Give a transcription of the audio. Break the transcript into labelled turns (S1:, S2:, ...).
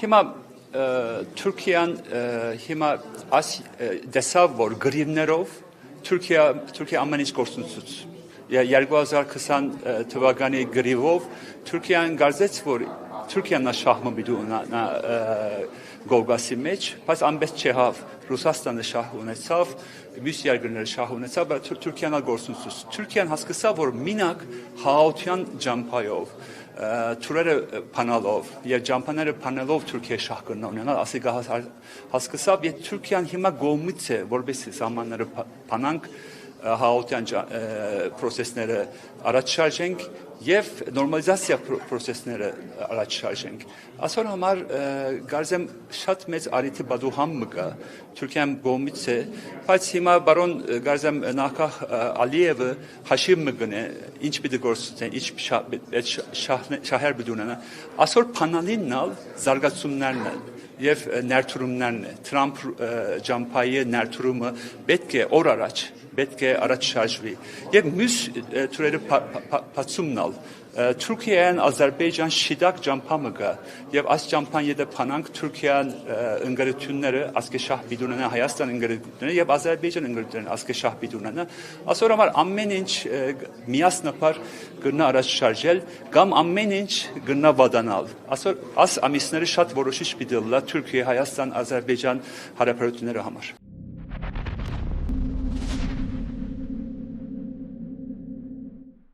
S1: Հիմա Թուրքիան հիմա այս դեսավ որ գրիվներով Թուրքիա ամեն ինչ գործունեություն 2020 թվականի գրիվով Թուրքիան գարզեց որ Թուրքիան շահմը բիդու նա գողգասի մեջ բայց ամբես չեղավ Ռուսաստանը շահ ունեցավ մյուս երկրները շահ ունեցավ բայց Թուրքիան գործունեություն Թուրքիան հասկացավ որ մինակ հաղորդության ջամփայով Թուրերը փանալով եւ ջամփաները փանելով Թուրքիա շահ կնոնանալ ասիկա հասկացավ եւ Թուրքիան հիմա գոմից է որբեսի սահմանները փանանք հաղորդյան procesները առաջ շարժենք եւ նորմալիզացիա procesները առաջ շարժենք ասոր համար գարզեմ շատ մեծ արիթի բադուհամ մկա Թուրքիան գոմից է բայց հիմա բարոն գարզեմ նախախ Ալիևը հաշիվ մգնե ինչ պիտի գործեն ինչ շահեր բդունանա ասոր փանալիննալ զարգացումներն են եւ ներդրումներն է Թրամփ ջամփայի ներդրումը պետք է օր առաջ պետք է առաջ շարժվի եւ մյուս թուրերը բացումնալ Թուրքիան Ադրբեջան շիդակ ջամփամը գա եւ այս ջամփան եթե փանանք Թուրքիան ընկերությունները ասկեշահ բիդունանա Հայաստան ընկերությունները եւ Ադրբեջան ընկերությունները ասկեշահ բիդունանա ասոր համար ամեն ինչ միասնապար գնա առաջ շարժել կամ ամեն ինչ գնա վադանալ ասոր աս ամիսները շատ որոշիչ պիտի լա Թուրքիա Հայաստան Ադրբեջան հարաբերությունների համար